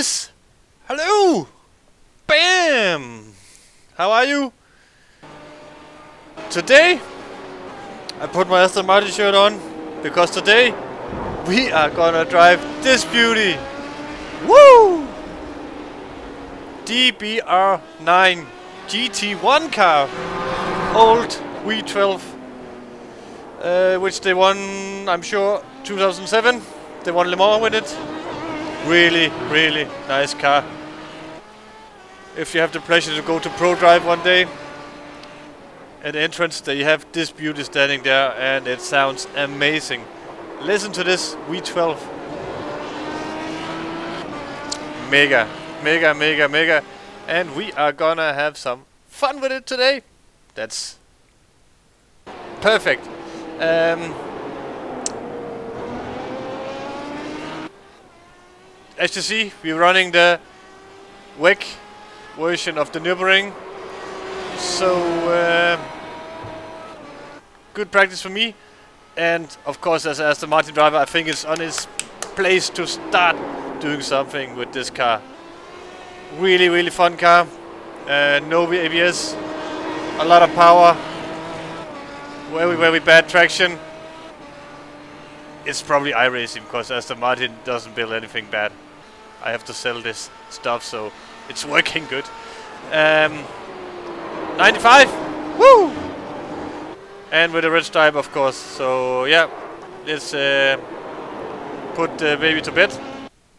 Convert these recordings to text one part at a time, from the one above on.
guys! Hello! Bam! How are you? Today I put my Aston Martin shirt on because today we are gonna drive this beauty. Woo! DBR9 GT1 car, old V12, which they won, I'm sure, 2007. They won Le Mans with it. Really, really nice car. If you have the pleasure to go to Pro Drive one day, at the entrance they have this beauty standing there, and it sounds amazing. Listen to this V12. Mega, mega, mega, mega. And we are gonna have some fun with it today. That's perfect. As you see, we're running the WEC version of the Nürburgring. So good practice for me. And of course, as an Aston Martin driver, I think it's on its place to start doing something with this car. Really, really fun car. No ABS, a lot of power, very bad traction. It's probably iRacing because Aston Martin doesn't build anything bad. I have to sell this stuff, so it's working good. 95, woo! And with a red stripe, of course. So yeah, let's put the baby to bed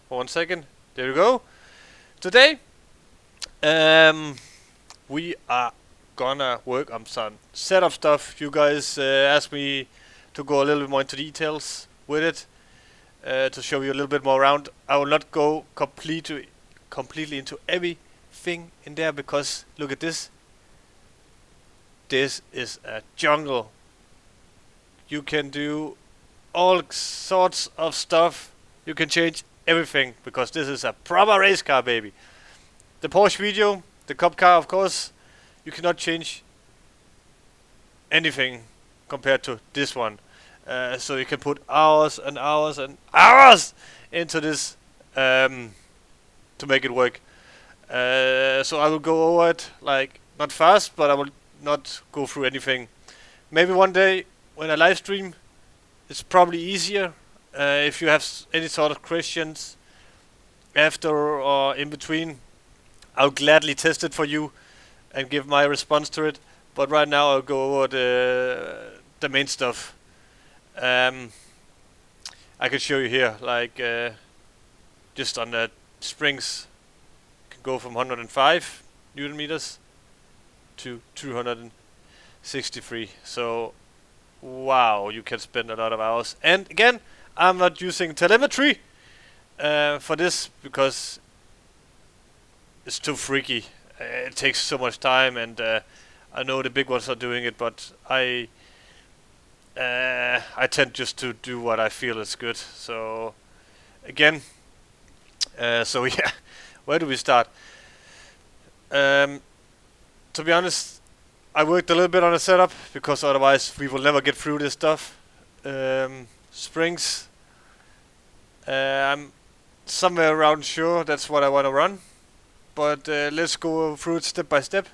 for 1 second. There we go. Today, we are gonna work on some setup stuff. You guys asked me to go a little bit more into details with it, to show you a little bit more around. I will not go completely into everything in there, because look at this. This is a jungle. You can do all sorts of stuff. You can change everything, because this is a proper race car, baby. The Porsche video, the Cup car, of course, you cannot change anything compared to this one. So you can put hours and hours and hours into this to make it work. So I will go over it, like, not fast, but I will not go through anything. Maybe one day when I live stream, it's probably easier. If you have any sort of questions after or in between, I'll gladly test it for you and give my response to it. But right now I'll go over the main stuff. I can show you here, like just on the springs, you can go from 105 Newton meters to 263. So wow, you can spend a lot of hours. And again, I'm not using telemetry for this because it's too freaky. It takes so much time, and I know the big ones are doing it, but I tend just to do what I feel is good. So again, so yeah, where do we start? To be honest, I worked a little bit on the setup, because otherwise we will never get through this stuff. Springs, I'm somewhere around sure that's what I want to run, but let's go through it step by step.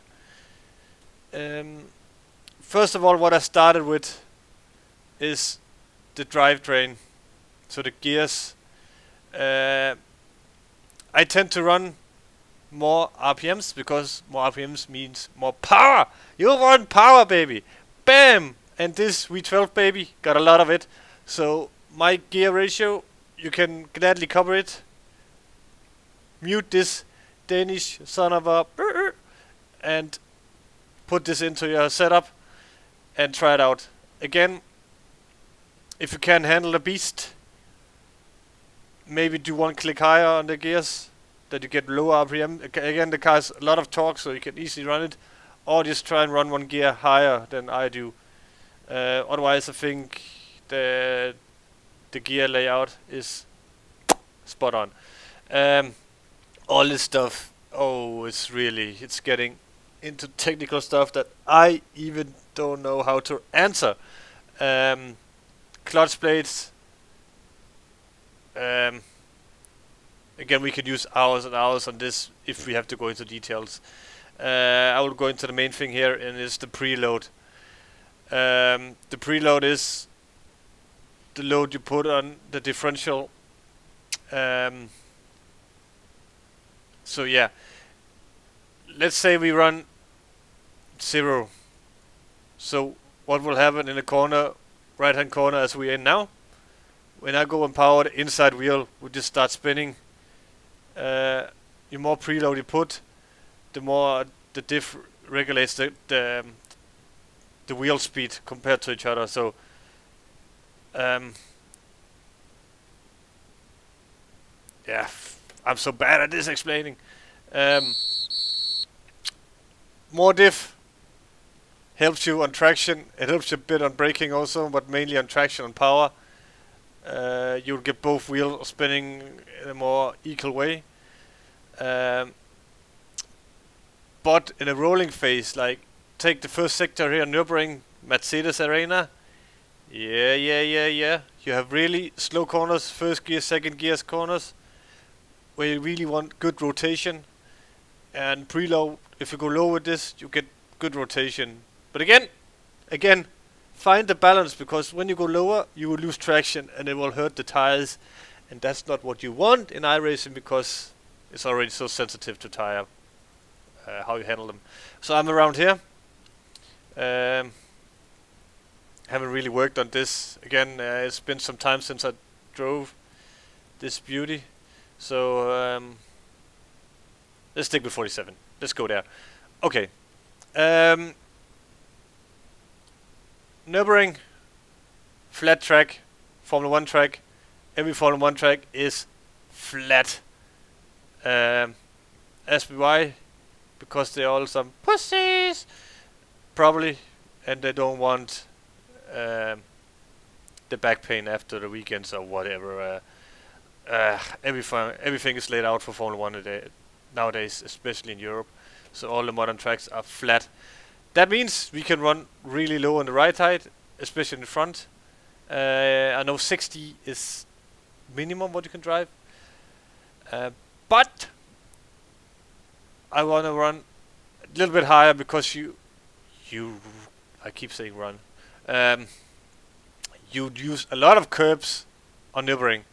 First of all, what I started with is the drivetrain, so the gears. I tend to run more RPMs, because more RPMs means more power. You want power, baby. Bam! And this V12 baby got a lot of it. So my gear ratio, you can gladly cover it. Mute this Danish son of a and put this into your setup and try it out. Again, if you can handle the beast, maybe do one click higher on the gears, that you get lower RPM. Again, the car has a lot of torque, so you can easily run it, or just try and run one gear higher than I do. Otherwise, I think the gear layout is spot on. All this stuff, oh, it's getting into technical stuff that I even don't know how to answer. Clutch plates, again, we can use hours and hours on this if we have to go into details. I will go into the main thing here, and it's the preload. The preload is the load you put on the differential. So yeah, let's say we run 0. So what will happen in the corner, right hand corner as we are in now? When I go and power the inside wheel, we just start spinning. The more preload you put, the more the diff regulates the wheel speed compared to each other. So yeah, I'm so bad at this explaining. More diff helps you on traction. It helps you a bit on braking also, but mainly on traction and power. You'll get both wheels spinning in a more equal way. But in a rolling phase, like take the first sector here, Nürburgring, Mercedes Arena. Yeah. You have really slow corners, first gear, second gears corners, where you really want good rotation. And preload, if you go low with this, you get good rotation. But again, find the balance, because when you go lower, you will lose traction and it will hurt the tires. And that's not what you want in iRacing, because it's already so sensitive to tire, how you handle them. So I'm around here. Haven't really worked on this. Again, it's been some time since I drove this beauty. So let's stick with 47. Let's go there. Okay. Nürburgring, flat track, Formula 1 track. Every Formula 1 track is flat. SBY, because they're all some pussies, probably, and they don't want the back pain after the weekends or whatever. Everything is laid out for Formula 1 nowadays, especially in Europe. So all the modern tracks are flat. That means we can run really low on the right side, especially in the front. I know 60 is minimum what you can drive. But I want to run a little bit higher, because I keep saying run. You'd use a lot of curbs on Nürburgring,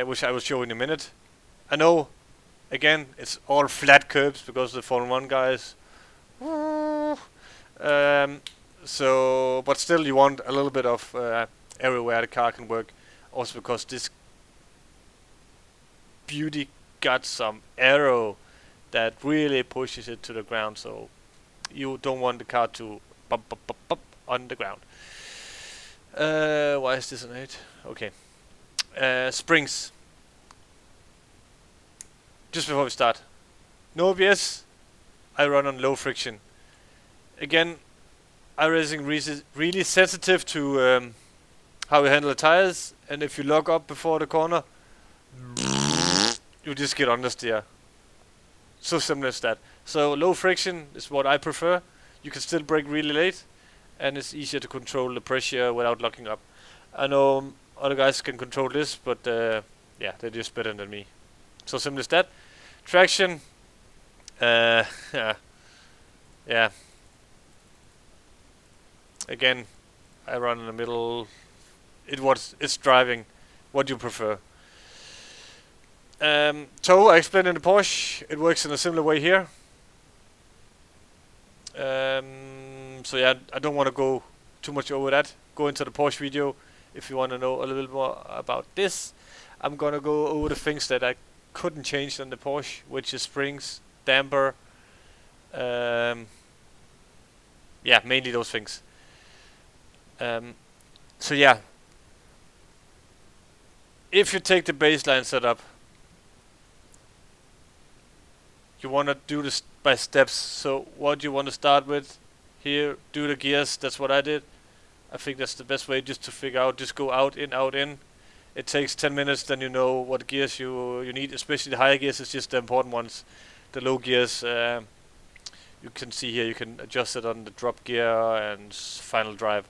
which I will show in a minute. I know, again, it's all flat curbs because the Formula 1 guys. So, but still, you want a little bit of area where the car can work. Also, because this beauty got some aero that really pushes it to the ground. So you don't want the car to bump on the ground. Why is this an 8? Okay. Springs. Just before we start. No ABS. I run on low friction. Again, iRacing really sensitive to how you handle the tires. And if you lock up before the corner, you just get understeer. So simple as that. So low friction is what I prefer. You can still brake really late, and it's easier to control the pressure without locking up. I know other guys can control this, but yeah, they're just better than me. So simple as that. Traction. Yeah. Again, I run in the middle. It's driving. What do you prefer? Toe, I explained in the Porsche. It works in a similar way here. So yeah, I don't want to go too much over that. Go into the Porsche video if you want to know a little bit more about this. I'm gonna go over the things that I couldn't change on the Porsche, which is springs, damper. Yeah, mainly those things. So yeah, if you take the baseline setup, you want to do this by steps. So what you want to start with here, do the gears. That's what I did. I think that's the best way, just to figure out, just go out in. It takes 10 minutes, then you know what gears you need, especially the higher gears is just the important ones. The low gears, you can see here, you can adjust it on the drop gear and final drive,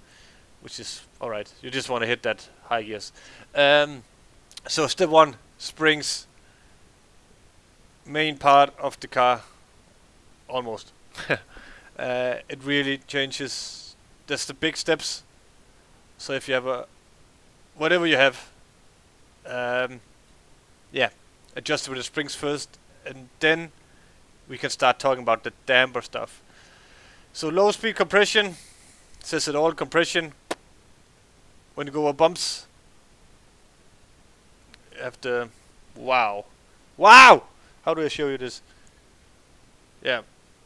which is alright. You just want to hit that high gears. So step 1, springs. main part of the car, almost. It really changes. That's the big steps. So if you have a whatever you have, yeah, adjust with the springs first, and then we can start talking about the damper stuff. So low speed compression, says it all. Compression. When you go over bumps, you have to. Wow. How do I show you this? Yeah,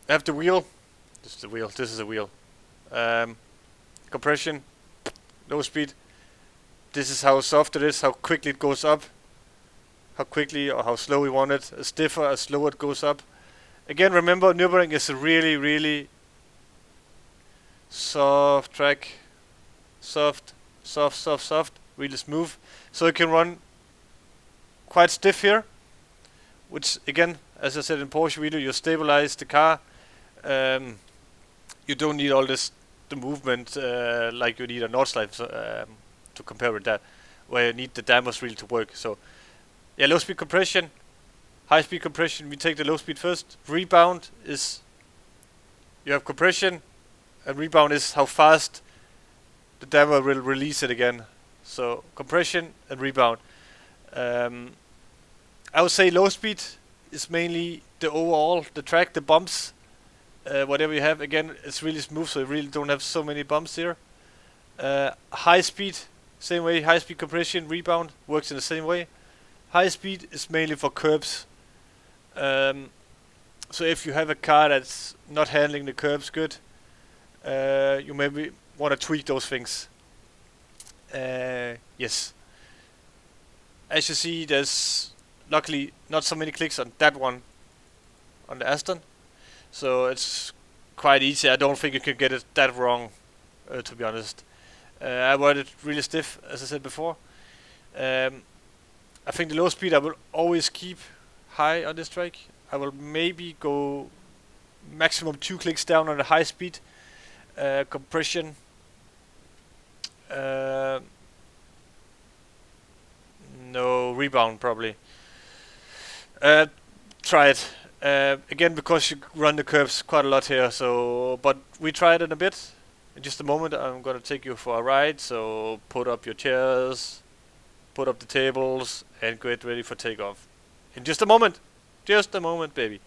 I have the wheel. This is the wheel. This is the wheel. Compression, low speed. This is how soft it is. How quickly it goes up. How quickly or how slow we want it. As stiffer, as slower it goes up. Again, remember, Nürburgring is a really, really soft track. Soft. Really smooth. So you can run quite stiff here. Which, again, as I said in Porsche video, you stabilize the car. You don't need all this, the movement like you need a Nordschleife to compare with that, where you need the dampers really to work. So, yeah, low speed compression, high speed compression. We take the low speed first. Rebound is you have compression, and rebound is how fast the damper will release it again. So compression and rebound. I would say low speed is mainly the overall, the track, the bumps, whatever you have. Again, it's really smooth, so you really don't have so many bumps here. High speed, same way. High speed compression, rebound works in the same way. High speed is mainly for curbs. So if you have a car that's not handling the curbs good, you maybe want to tweak those things. Yes. As you see, there's luckily not so many clicks on that one on the Aston, so it's quite easy. I don't think you can get it that wrong, to be honest. I ride it really stiff, as I said before. I think the low speed I will always keep high on this track. I will maybe go maximum 2 clicks down on the high speed. Compression, no, rebound probably. Try it again, because you run the curves quite a lot here. So, but we tried it a bit. In just a moment, I'm gonna take you for a ride. So put up your chairs, put up the tables, and get ready for takeoff. In just a moment, baby.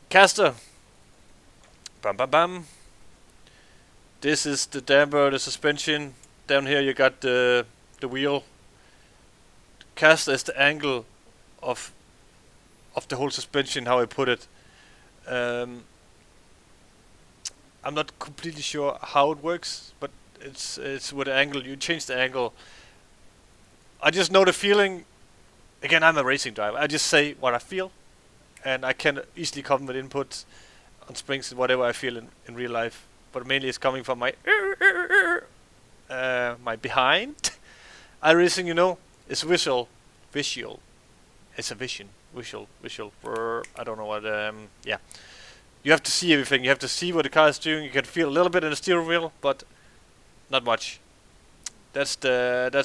Caster. Bam bam bam. This is the damper, the suspension. Down here you got the wheel. Caster is the angle of the whole suspension, how I put it. I'm not completely sure how it works, but it's with the angle. You change the angle. I just know the feeling. Again, I'm a racing driver. I just say what I feel, and I can easily come with input on springs and whatever I feel in real life. But mainly it's coming from my my behind. iRacing, you know, is visual. It's a vision. Visual. I don't know what. Yeah. You have to see everything. You have to see what the car is doing. You can feel a little bit in the steering wheel, but not much. That's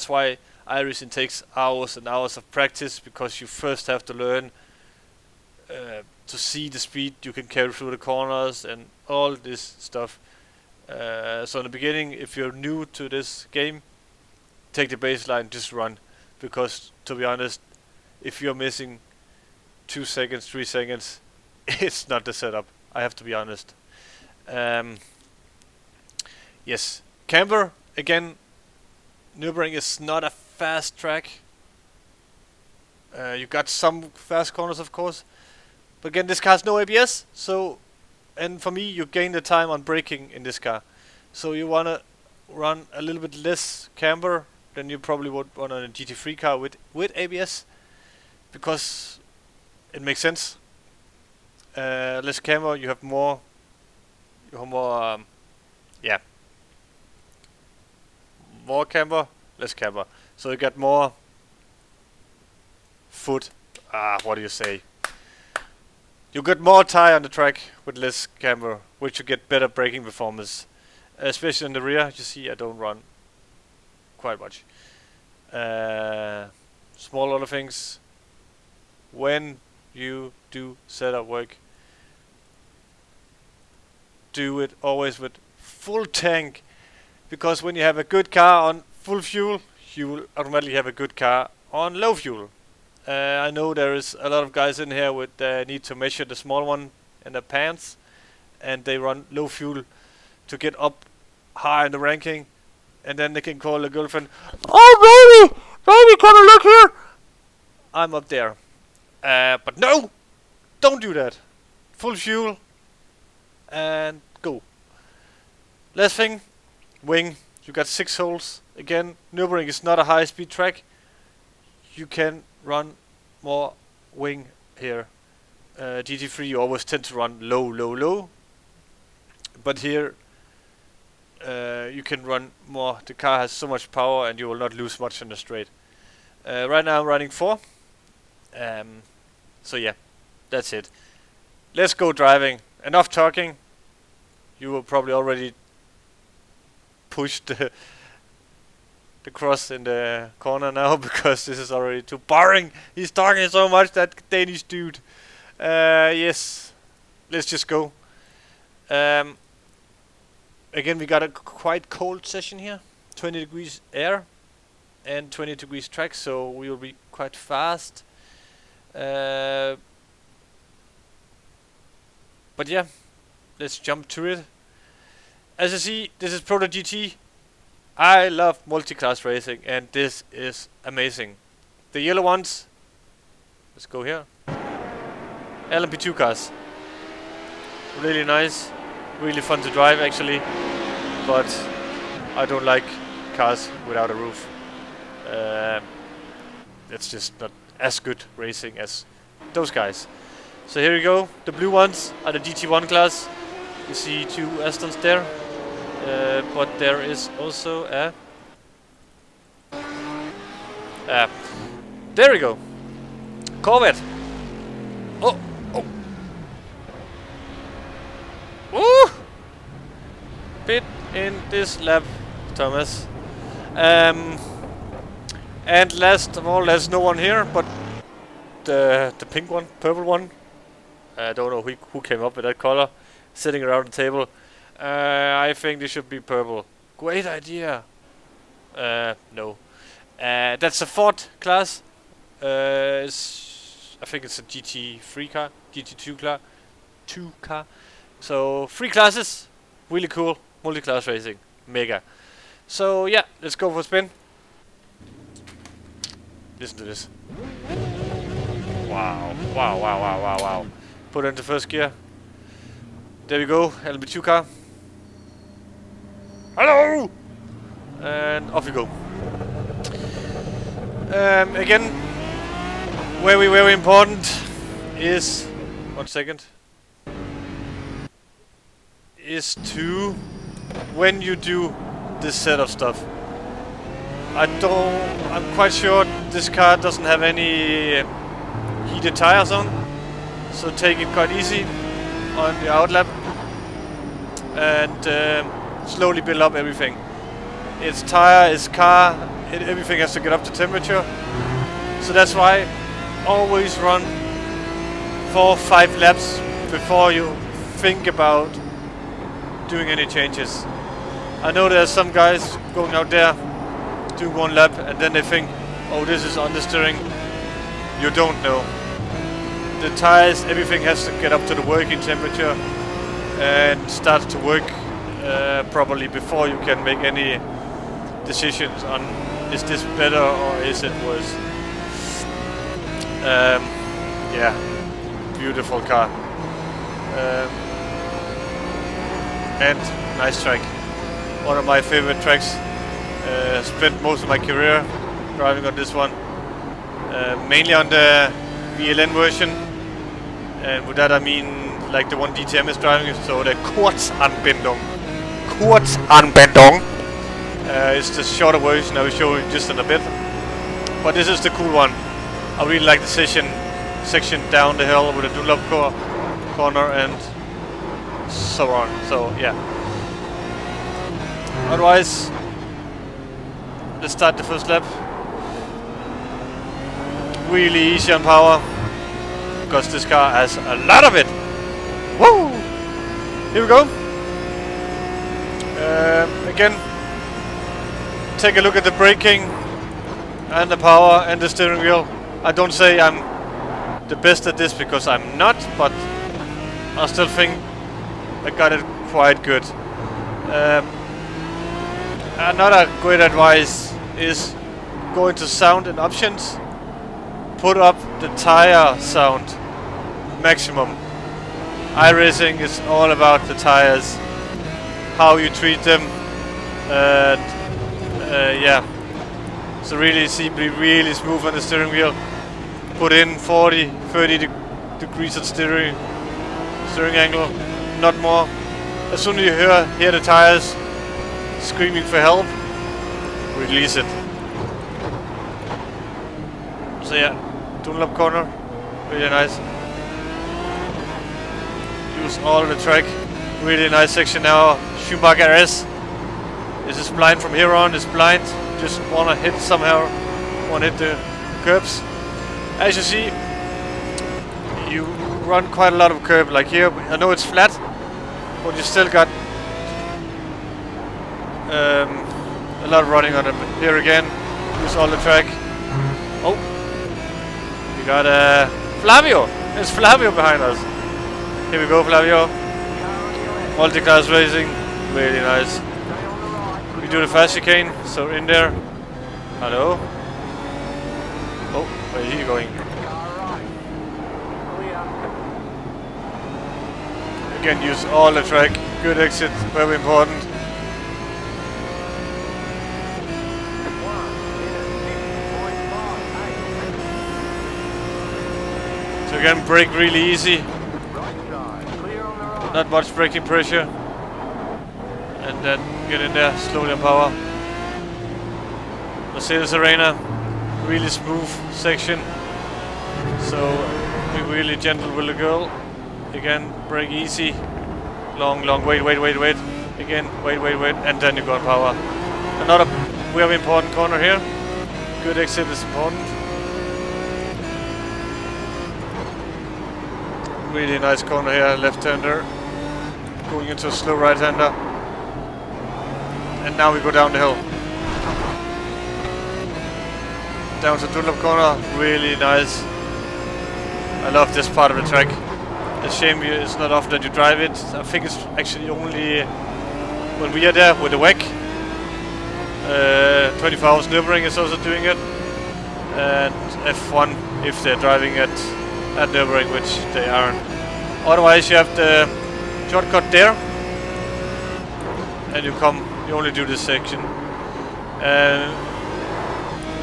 why iRacing takes hours and hours of practice, because you first have to learn to see the speed you can carry through the corners and all this stuff. So in the beginning, if you're new to this game, take the baseline, just run, because to be honest, if you're missing 2 seconds, 3 seconds, it's not the setup. I have to be honest. Yes, camber again. Nürburgring is not a fast track. You got some fast corners, of course, but again, this car has no ABS. So, and for me, you gain the time on braking in this car. So you wanna run a little bit less camber than you probably would run on a GT3 car with ABS, because it makes sense. Less camber, you have more. Yeah. More camber, less camber. So you get more foot. What do you say? You get more tire on the track with less camber, which you get better braking performance. Especially in the rear, you see I don't run quite much. Small other things. when you do setup work, do it always with full tank, because when you have a good car on full fuel, you will automatically have a good car on low fuel. I know there is a lot of guys in here with need to measure the small one in their pants, and they run low fuel to get up high in the ranking, and then they can call the girlfriend, "Oh baby, can I look here? I'm up there." But no, don't do that. Full fuel and go. Last thing, wing. You got 6 holes. Again, Nürburgring is not a high-speed track. You can run more wing here. GT3 you always tend to run low. But here you can run more. The car has so much power and you will not lose much in the straight. Right now I'm running 4. So yeah, that's it. Let's go driving. Enough talking. You will probably already push the cross in the corner now because this is already too boring. He's talking so much, that Danish dude. Yes, let's just go. Again, we got a quite cold session here. 20 degrees air and 20 degrees track, so we will be quite fast. But yeah, let's jump to it. As you see, this is Proto GT. I love multi-class racing, and this is amazing. The yellow ones, let's go here. LMP2 cars. Really nice, really fun to drive actually, but I don't like cars without a roof. It's just not as good racing as those guys. So here we go. The blue ones are the GT1 class. You see 2 Astons there. But there is also a... there we go. Corvette. Oh! Woo! Pit in this lap, Thomas. And last of all, there's no one here, but the pink one, purple one. I don't know who came up with that color. Sitting around the table. I think they should be purple. Great idea. No. That's a Ford class. I think it's a GT3 car, GT2 car, 2 car. So 3 classes, really cool. Multi-class racing, mega. So yeah, let's go for a spin. Listen to this. Wow. Put it into first gear. There we go, LB2 car. Hello! And off we go. Again, very important is, 1 second, is to, when you do this set of stuff, I'm quite sure this car doesn't have any heated tires on, so take it quite easy on the outlap and slowly build up everything. It's tire, it's car, everything has to get up to temperature. So that's why always run 4-5 laps before you think about doing any changes. I know there's some guys going out there doing 1 lap and then they think, oh, this is understeering. You don't know. The tires, everything has to get up to the working temperature and start to work properly before you can make any decisions on is this better or is it worse. Yeah, beautiful car. And nice track. One of my favorite tracks. Spent most of my career driving on this one. Mainly on the VLN version. And with that I mean like the one DTM is driving, so the Kurzanbindung. It's the shorter version I will show you just in a bit. But this is the cool one. I really like the section down the hill with the Dunlop corner and so on. So yeah. Otherwise, let's start the first lap. Really easy on power. because this car has a lot of it. Woo! Here we go. Again, take a look at the braking and the power and the steering wheel. I don't say I'm the best at this because I'm not, but I still think I got it quite good. Another great advice is go into sound and options, put up the tire sound maximum. iRacing is all about the tires, how you treat them, and yeah, so really simply, really smooth on the steering wheel. Put in 40-30 degrees of steering angle, not more. As soon as you hear the tires screaming for help, release it. So yeah, tunnel up corner, really nice. Use all of the track, really nice section now. Schumacher RS. This is blind from here on, it's blind. Just wanna hit somehow, wanna hit the curbs. As you see, you run quite a lot of curb, like here. I know it's flat, but you still got a lot of running on it. Here again, use all the track. Oh, we got Flavio. There's Flavio behind us. Here we go, Flavio. Multi-class racing, really nice. We do the fast chicane, so in there. Hello. Oh, where is he going? Again, use all the track. Good exit, very important. So again, brake really easy. Not much braking pressure. And then get in there, slowly on power. Mercedes Arena, really smooth section. So be really gentle with the girl. Again, brake easy. Long, wait. Again, wait, and then you go on power. Another very important corner here. Good exit is important. Really nice corner here, left-hander. Going into a slow right-hander. And now we go down the hill. Down to Dunlop corner, really nice. I love this part of the track. It's a shame it's not often that you drive it. I think it's actually only when we are there with the WEC. 24 Hours Nürburgring is also doing it. And F1 if they're driving at Nürburgring, which they aren't. Otherwise you have the shortcut there. And you only do this section.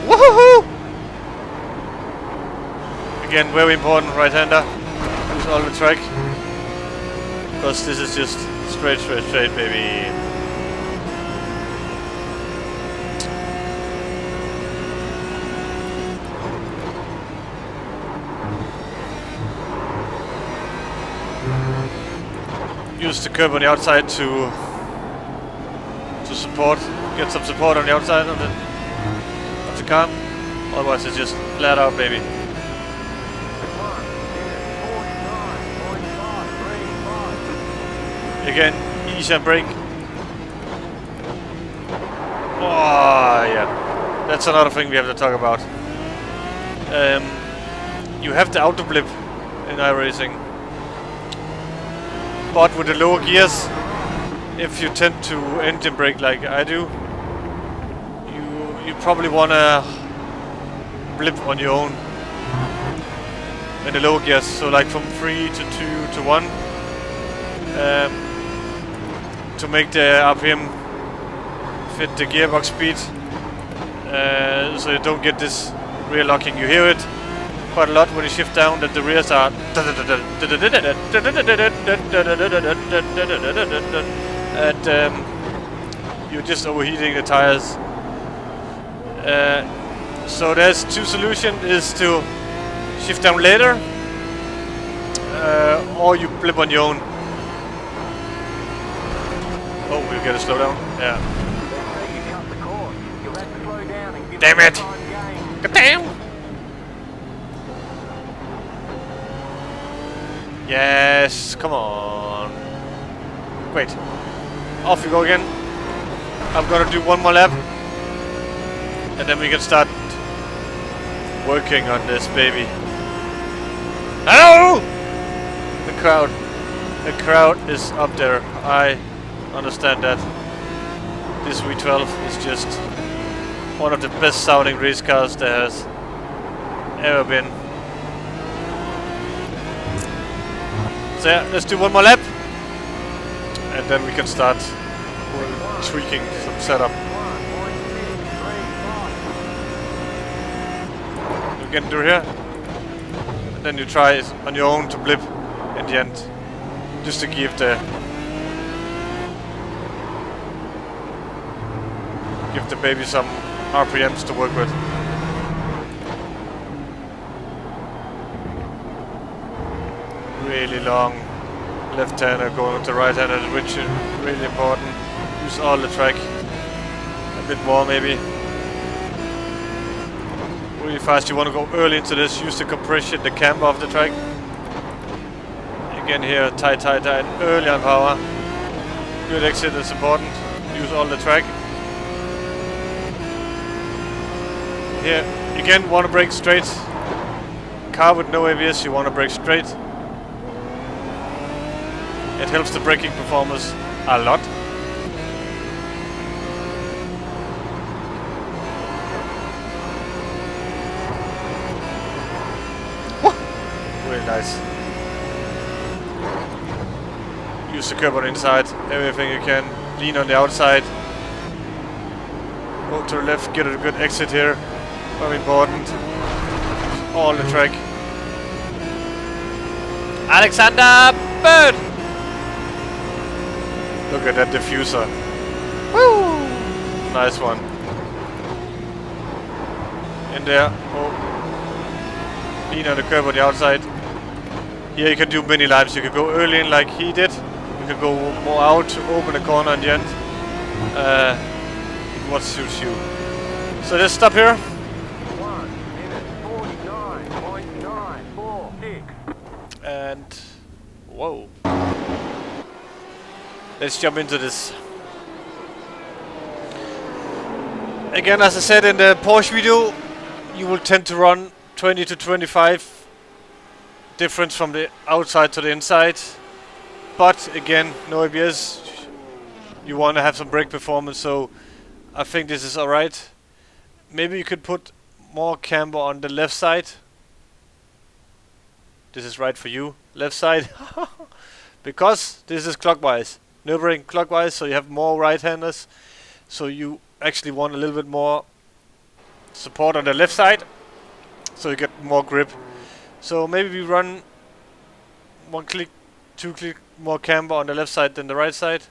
Woohoo! Again, very important, right-hander. Use all the track. Because this is just straight, baby. Use the curb on the outside to support, get some support on the outside of the car. Otherwise it's just flat out, baby. Again, easy and brake. Oh yeah, that's another thing we have to talk about. You have the auto blip in iRacing, but with the lower gears, if you tend to engine brake like I do, you probably wanna blip on your own in the lower gears. So like from 3 to 2 to 1, to make the RPM fit the gearbox speed, so you don't get this rear locking. You hear it quite a lot when you shift down, that the rears are and you're just overheating the tires. So there's two solutions: is to shift down later, or you blip on your own. Oh, we'll get a slowdown. Yeah. Damn it! God damn! Yes, come on. Great. Off we go again. I'm gonna do one more lap. And then we can start working on this baby. Hello! The crowd. The crowd is up there. I understand that. This V12 is just one of the best sounding race cars there has ever been. So yeah, let's do one more lap. And then we can start tweaking some setup. You can do here. And then you try it on your own to blip in the end. Just to give the baby some RPMs to work with. Really long left-hander going with the right-hander, which is really important. Use all the track. A bit more maybe. Really fast, you want to go early into this, use the compression, the camber of the track. Again here, tight, early on power. Good exit is important. Use all the track. Here, again, want to brake straight. Car with no ABS, you want to brake straight. It helps the braking performance a lot. Woo! Really nice. Use the curb on the inside, everything you can. Lean on the outside. Go to the left, get a good exit here. Very important. All the track. Alexander Bird! Look at that diffuser. Woo! Nice one. In there. Oh. Lean on the curb on the outside. Here you can do many laps. You can go early in like he did. You can go more out to open the corner in the end. What suits you. So let's stop here. 1:49.946. And whoa. Let's jump into this. Again, as I said in the Porsche video, you will tend to run 20 to 25 difference from the outside to the inside. But again, no ABS. You want to have some brake performance, so I think this is alright. Maybe you could put more camber on the left side. This is right for you, left side. Because this is clockwise. Nürburgring clockwise, so you have more right-handers. So you actually want a little bit more support on the left side, so you get more grip. So maybe we run 1 click, 2 click more camber on the left side than the right side.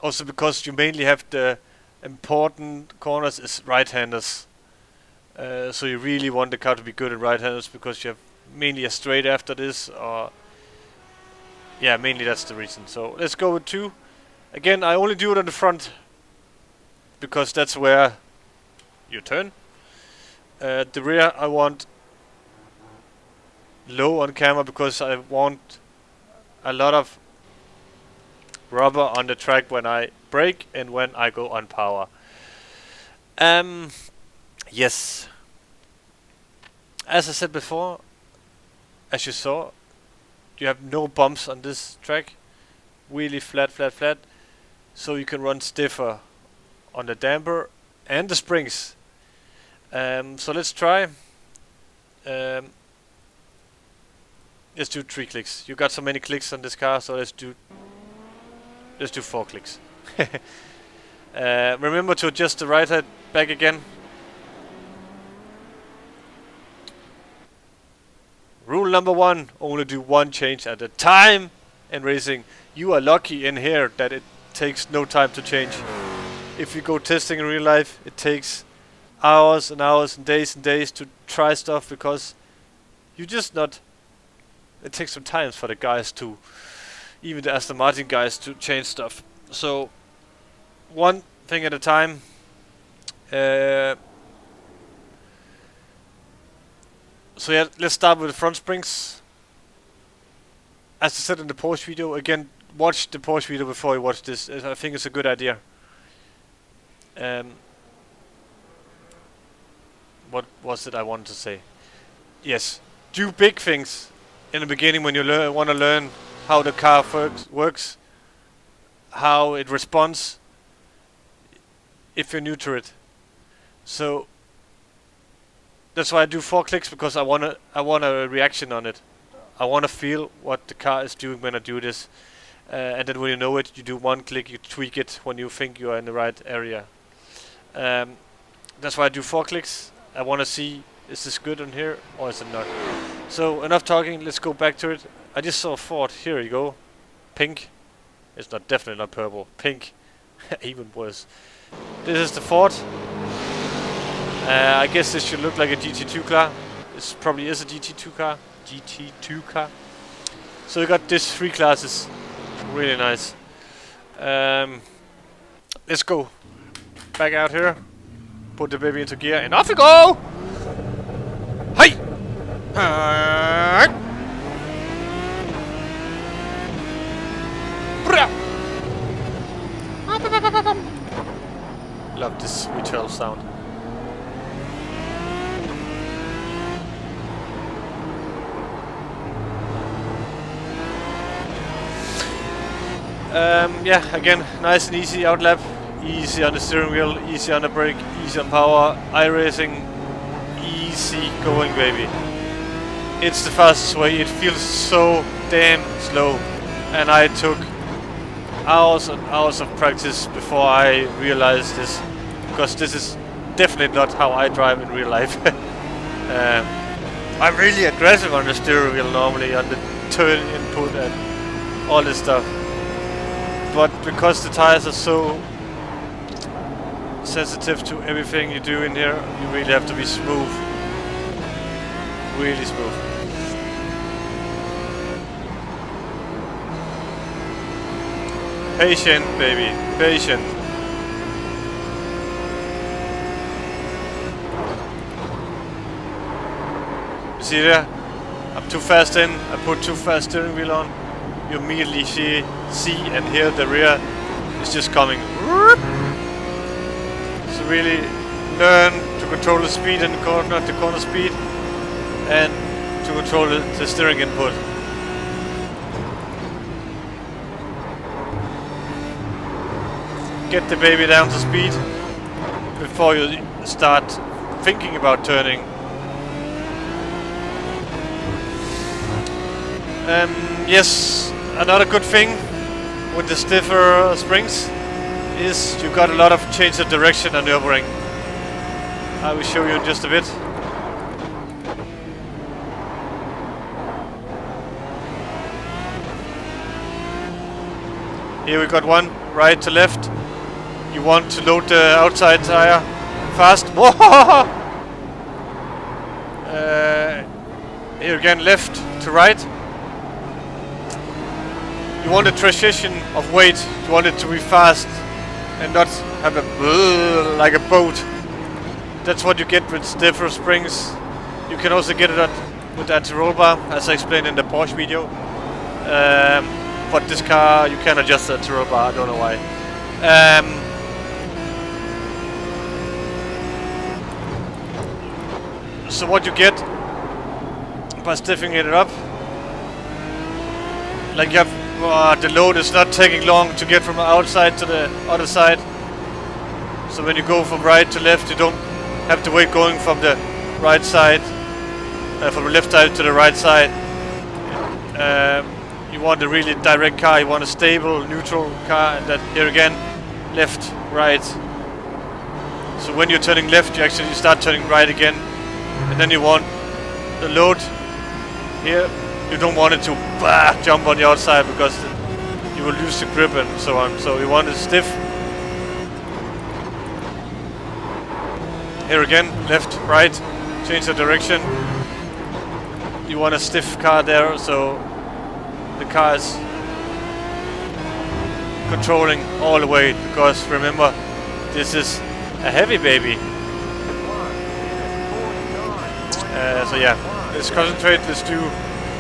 Also because you mainly have the important corners is right-handers. So you really want the car to be good at right-handers because you have mainly a straight after this, or yeah, mainly that's the reason. So let's go with 2. Again, I only do it on the front because that's where you turn. The rear I want low on camera because I want a lot of rubber on the track when I brake and when I go on power. Yes. As I said before, as you saw, you have no bumps on this track. Really flat. So you can run stiffer on the damper and the springs. So let's try. Let's do 3 clicks. You got so many clicks on this car, so let's do 4 clicks. Remember to adjust the right head back again. Rule number 1, only do 1 change at a time in racing. You are lucky in here that it takes no time to change. If you go testing in real life, it takes hours and hours and days to try stuff because you just not... It takes some time for the guys to, even the Aston Martin guys, to change stuff. So, 1 thing at a time. So yeah, let's start with the front springs. As I said in the Porsche video, again, watch the Porsche video before you watch this. I think it's a good idea. What was it I wanted to say? Yes, do big things in the beginning when you want to learn how the car works, how it responds, if you're new to it. So that's why I do 4 clicks, because I want a reaction on it. I want to feel what the car is doing when I do this. And then when you know it, you do 1 click, you tweak it when you think you are in the right area. That's why I do 4 clicks. I want to see, is this good on here or is it not? So enough talking, let's go back to it. I just saw a Ford, here you go. Pink. It's not, definitely not purple. Pink. Even worse. This is the Ford. I guess this should look like a GT2 car. This probably is a GT2 car. GT2 car. So we got these 3 classes. Really nice. Let's go back out here. Put the baby into gear and off we go! Hey! Love this V12 sound. Yeah, again, nice and easy outlap. Easy on the steering wheel, easy on the brake, easy on power. iRacing, easy going, baby. It's the fastest way. It feels so damn slow. And I took hours and hours of practice before I realized this. Because this is definitely not how I drive in real life. I'm really aggressive on the steering wheel normally, on the turn input and all this stuff. But because the tires are so sensitive to everything you do in here, you really have to be smooth. Really smooth. Patient, baby. Patient. You see there? I'm too fast in. I put too fast steering wheel on. You immediately see and hear the rear is just coming. So really learn to control the speed in the corner, the corner speed, and to control the steering input. Get the baby down to speed before you start thinking about turning. Yes, another good thing with the stiffer springs is you got a lot of change of direction on Nürburgring. I will show you in just a bit. Here we got one, right to left. You want to load the outside tire fast. Here again, left to right. You want a transition of weight. You want it to be fast and not have a like a boat. That's what you get with stiffer springs. You can also get it with anti-roll bar, as I explained in the Porsche video. But this car, you can adjust the anti-roll bar. I don't know why. So what you get by stiffing it up, like you have the load is not taking long to get from the outside to the other side. So when you go from right to left, you don't have to wait going from the right side, from the left side to the right side. You want a really direct car, you want a stable, neutral car, and that here again, left, right. So when you're turning left, you actually start turning right again. And then you want the load here. You don't want it to jump on the outside because you will lose the grip and so on. So you want it stiff. Here again, left, right, change the direction. You want a stiff car there, so the car is controlling all the way, because remember, this is a heavy baby. So yeah, let's concentrate. Let's do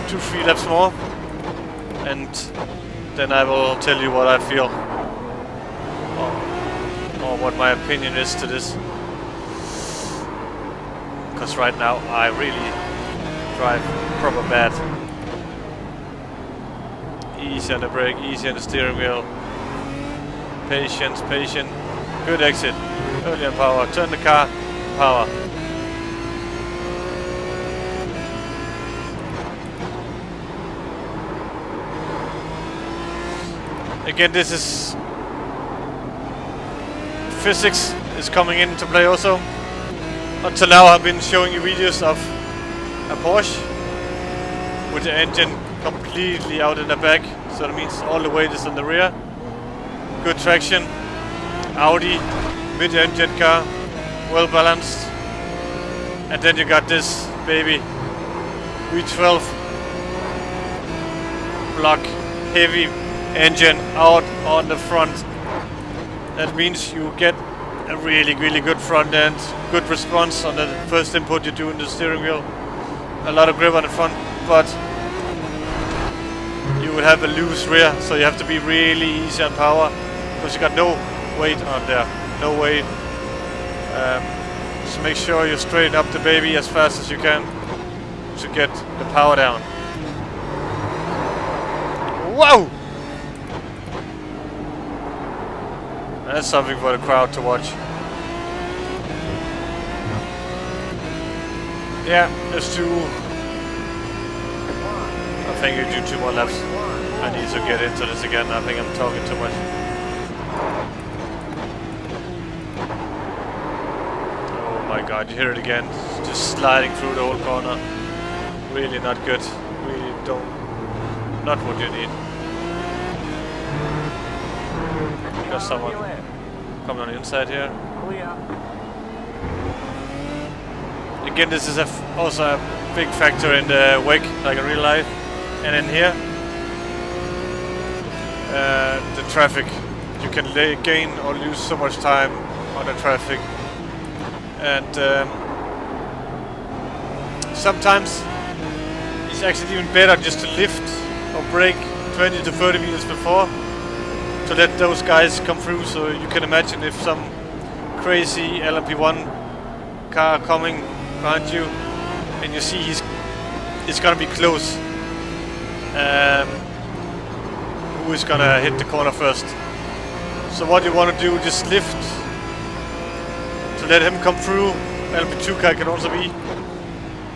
2-3 laps more, and then I will tell you what I feel, or what my opinion is to this. Because right now I really drive proper bad. Easy on the brake, easy on the steering wheel. Patience, patient. Good exit. Early on power. Turn the car. Power. Again, this is... physics is coming into play also. Until now I've been showing you videos of a Porsche with the engine completely out in the back, so that means all the weight is in the rear. Good traction. Audi, mid-engine car, well balanced. And then you got this baby V12 block heavy engine out on the front. That means you get a really good front end, good response on the first input you do in the steering wheel. A lot of grip on the front, but you will have a loose rear, so you have to be really easy on power, because you got no weight on there, no weight. So make sure you straighten up the baby as fast as you can to get the power down. Whoa! That's something for the crowd to watch. Yeah, let's do... I think you do 2 more laps. I need to get into this again. I think I'm talking too much. Oh my god, you hear it again. It's just sliding through the whole corner. Really not good. Really don't... Not what you need. Got someone coming on the inside here. Again, this is also a big factor in the wake, like in real life. And in here, the traffic. You can gain or lose so much time on the traffic. And sometimes it's actually even better just to lift or brake 20 to 30 meters before, to let those guys come through. So you can imagine if some crazy LMP1 car coming behind you and you see it's gonna be close, who is gonna hit the corner first. So what you want to do, just lift to let him come through. LMP2 car can also be,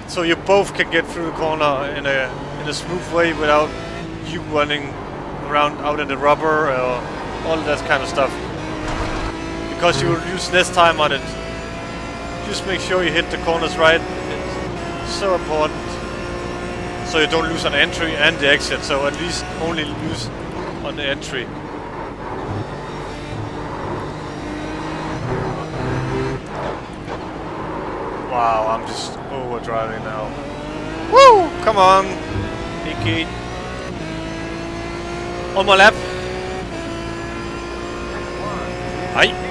so you both can get through the corner in a smooth way without you running around out in the rubber or all that kind of stuff, because you will use less time on it. Just make sure you hit the corners right. It's so important, so you don't lose on the entry and the exit, so at least only lose on the entry. Wow, I'm just overdriving now. Woo! Come on, Nicky. One more lap. Aye.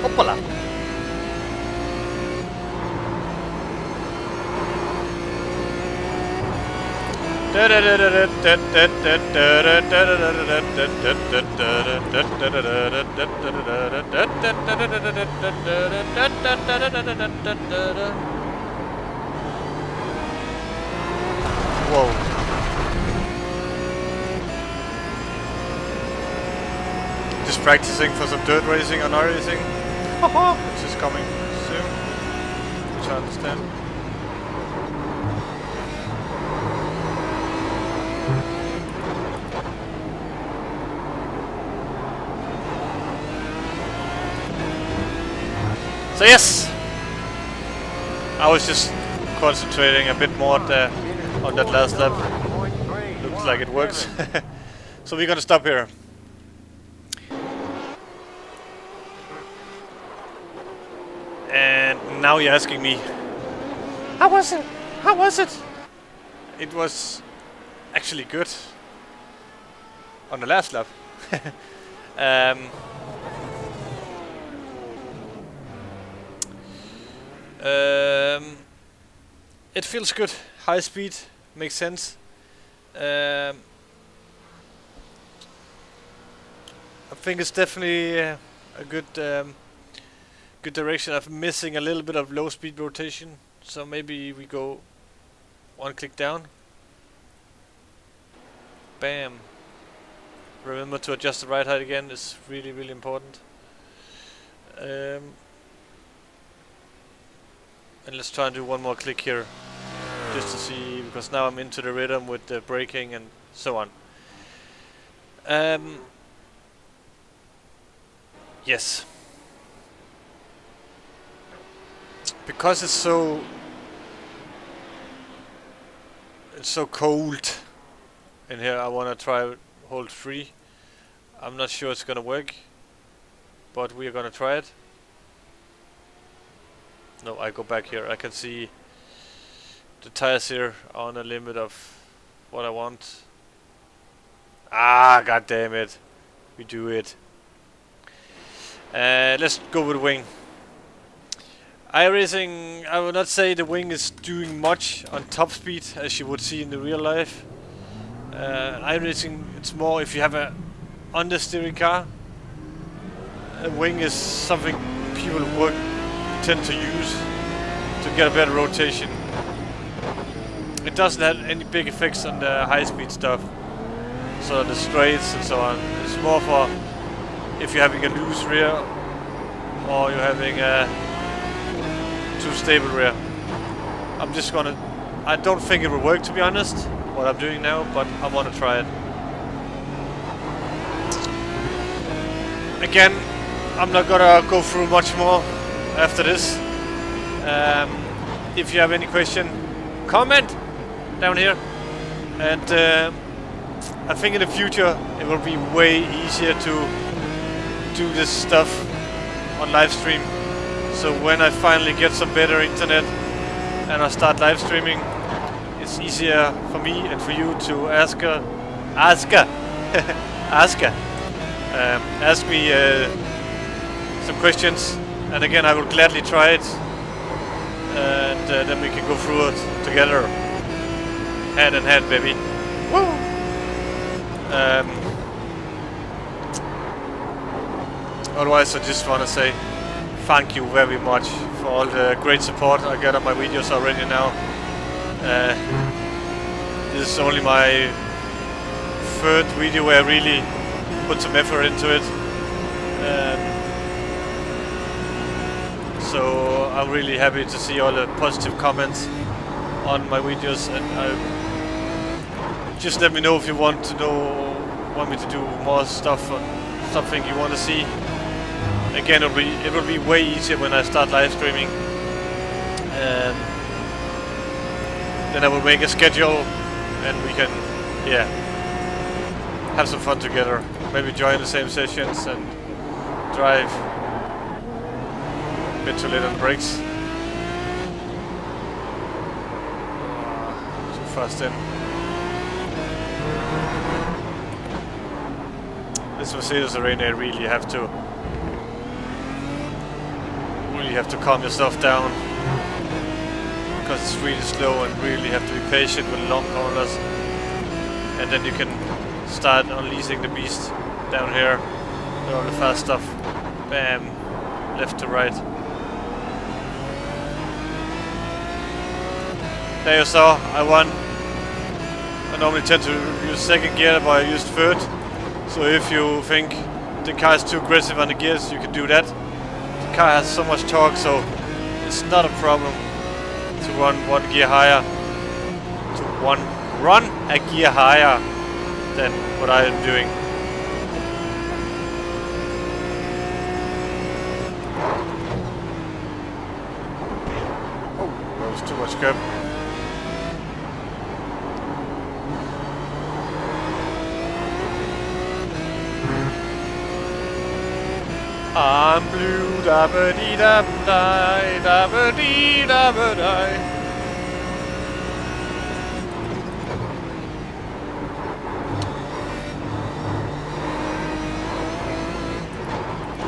Hoppala. Whoa. practicing for some dirt racing on iRacing, which is coming soon, which I understand. So yes, I was just concentrating a bit more on that last lap. Looks like it works. So we're gonna stop here. And now you're asking me, how was it? How was it? It was actually good on the last lap. It feels good. High speed makes sense. I think it's definitely a good good direction. I'm missing a little bit of low speed rotation, so maybe we go one click down. Bam. Remember to adjust the ride height again. It's really, really important. And let's try and do one more click here, just to see, because now I'm into the rhythm with the braking and so on. Yes. Because it's so cold in here, I want to try hold 3. I'm not sure it's gonna work, but we are gonna try it. No, I go back here. I can see the tires here are on a limit of what I want. Ah, god damn it. We do it. Let's go with wing. iRacing, I would not say the wing is doing much on top speed as you would see in the real life. iRacing, it's more if you have a understeering car. A wing is something people tend to use to get a better rotation. It doesn't have any big effects on the high speed stuff, so the straights and so on. It's more for if you're having a loose rear or you're having a too stable rear. I don't think it will work, to be honest, what I'm doing now, but I want to try it. Again, I'm not gonna go through much more after this. If you have any question, comment down here. And I think in the future it will be way easier to do this stuff on live stream. So when I finally get some better internet and I start live streaming, it's easier for me and for you to ask me some questions. And again, I will gladly try it, and then we can go through it together, hand in hand, baby. Woo! Otherwise, I just want to say thank you very much for all the great support I get on my videos already now. This is only my 3rd video where I really put some effort into it. So I'm really happy to see all the positive comments on my videos, and just let me know if you want me to do more stuff or something you want to see. Again, it will be way easier when I start live streaming. Then I will make a schedule and we can, yeah, have some fun together. Maybe join the same sessions and drive a bit too late on the brakes. Too fast in. This Mercedes Arena, you really have to calm yourself down, because it's really slow, and really have to be patient with long corners, and then you can start unleashing the beast down here with all the fast stuff. Bam, left to right. There you saw, I won. I normally tend to use second gear, but I used third. So if you think the car is too aggressive on the gears, you can do that. The car has so much torque, so it's not a problem to run one gear higher. Run a gear higher than what I am doing. Oh, that was too much curb. I'm blue, da ba dee da ba die, da ba dee da ba die.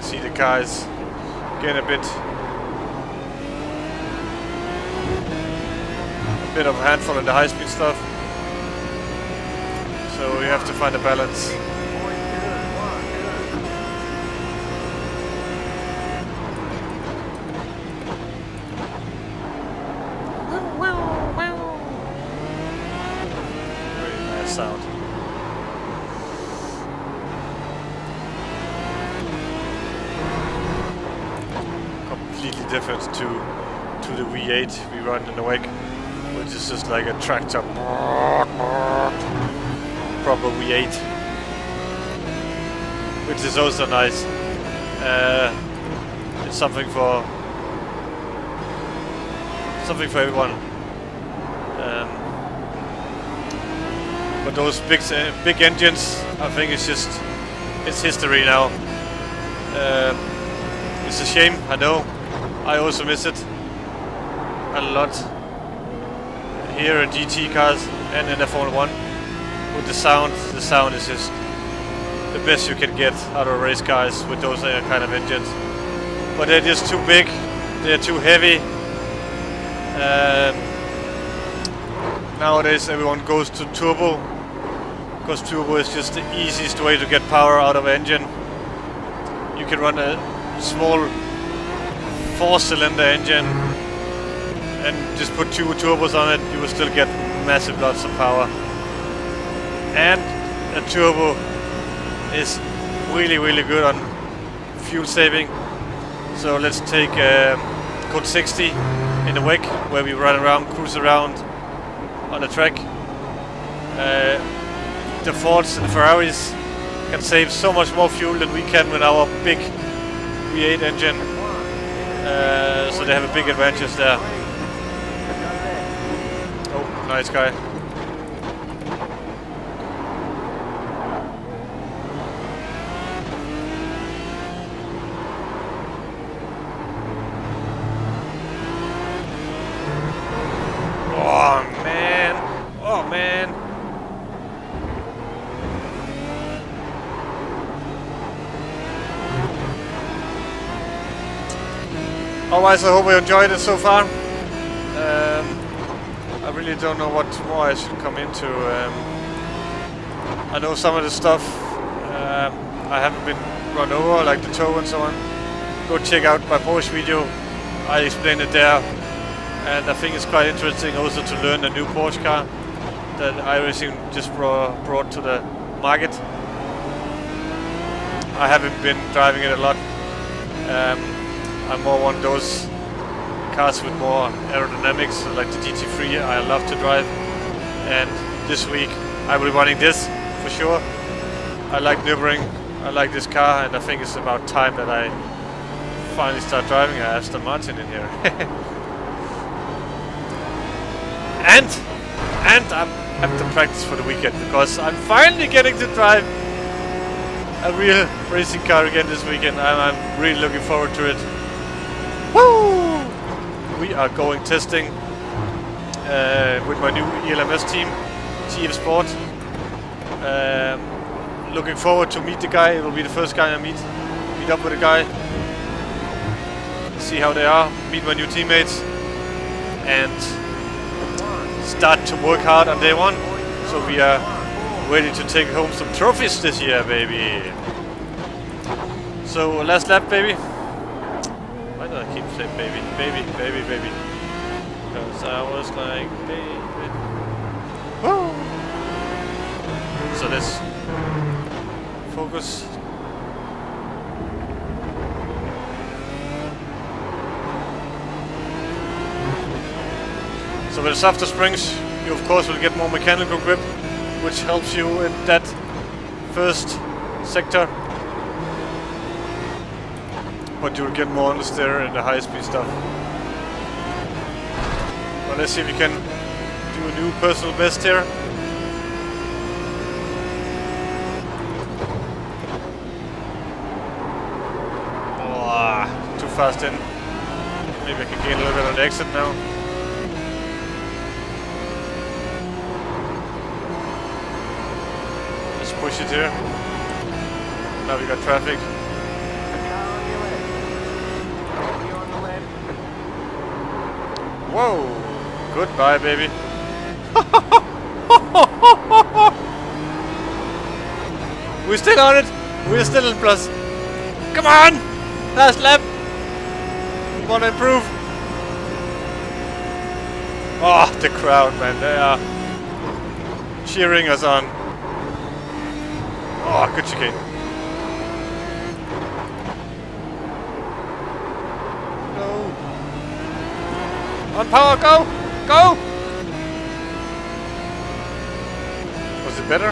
See the cars getting a bit of a handful in the high-speed stuff, so we have to find a balance. Sound. Completely different to the V8 we run in the wake, which is just like a tractor. Proper V8, which is also nice. It's something for everyone. But those big engines, I think it's history now. It's a shame, I know. I also miss it a lot here in GT cars and in F1 with the sound. The sound is just the best you can get out of race cars with those kind of engines. But they're just too big, they're too heavy. Nowadays everyone goes to turbo, because turbo is just the easiest way to get power out of an engine. You can run a small 4-cylinder engine and just put 2 turbos on it, you will still get massive lots of power. And a turbo is really, really good on fuel saving. So let's take code 60 in the wake, where we run around, cruise around on the track. The Fords and the Ferraris can save so much more fuel than we can with our big V8 engine. So they have a big advantage there. Oh, nice guy. Oh man, oh man. Otherwise, I hope you enjoyed it so far. I really don't know what more I should come into. I know some of the stuff I haven't been run over, like the toe and so on. Go check out my Porsche video. I explained it there. And I think it's quite interesting also to learn a new Porsche car that iRacing just brought to the market. I haven't been driving it a lot. I'm more one of those cars with more aerodynamics, like the GT3 I love to drive. And this week I will be running this for sure. I like Nürburgring, I like this car, and I think it's about time that I finally start driving an Aston Martin in here. And I have to practice for the weekend, because I'm finally getting to drive a real racing car again this weekend. I'm really looking forward to it. Woo! We are going testing with my new ELMS team, TF Sport. Looking forward to meet the guy. It will be the first guy I meet up with a guy, see how they are, meet my new teammates, and start to work hard on day one. So we are ready to take home some trophies this year, baby. So last lap, baby. Why do I keep saying baby, baby, baby, baby? Because I was like, baby. Woo! So let's focus. So with the softer springs, you of course will get more mechanical grip, which helps you in that first sector. But you'll get more understeer in the high speed stuff. But let's see if we can do a new personal best here. Oh, too fast in. Maybe I can gain a little bit on the exit now. Let's push it here. Now we got traffic. Whoa! Goodbye, baby. We're still on it. We're still in plus. Come on! Last lap. We want to improve. Oh, the crowd, man. They are cheering us on. Oh, good chicane. No. On power, go! Go! Was it better?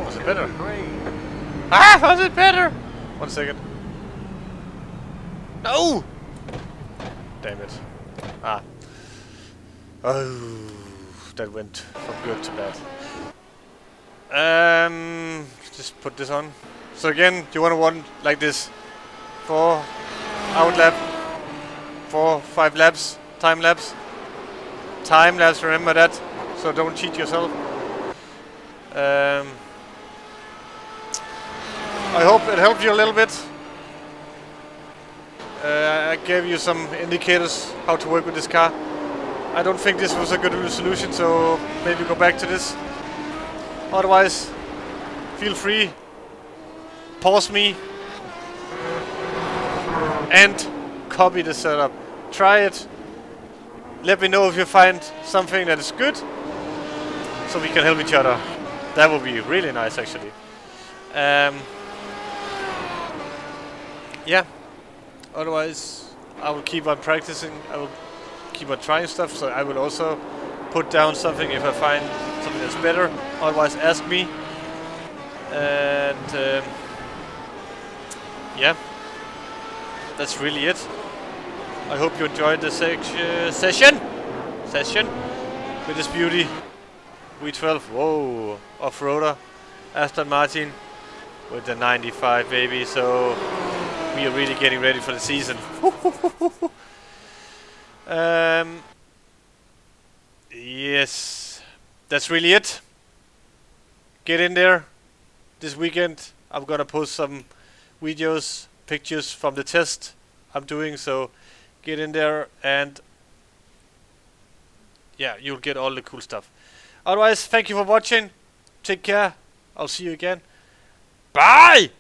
Was it better? Ah, was it better? 1 second. No! Damn it. Ah. Oh, that went from good to bad. Just put this on. So again, you want to run like this. 4 out lap. 4, 5 laps. Time lapse. Time lapse, remember that. So don't cheat yourself. I hope it helped you a little bit. I gave you some indicators how to work with this car. I don't think this was a good solution, so maybe go back to this. Otherwise, feel free, pause me, and copy the setup. Try it. Let me know if you find something that is good, so we can help each other. That would be really nice, actually. Yeah. Otherwise, I will keep on practicing. I will keep on trying stuff. So I will also put down something if I find something that's better. Otherwise, ask me. And yeah, that's really it. I hope you enjoyed the session with this beauty V12. Whoa, off-roader, Aston Martin with the 95, baby. So we are really getting ready for the season. Yes, that's really it. Get in there this weekend. I'm gonna post some videos, pictures from the test I'm doing, so get in there and yeah, you'll get all the cool stuff. Otherwise, thank you for watching. Take care. I'll see you again. Bye!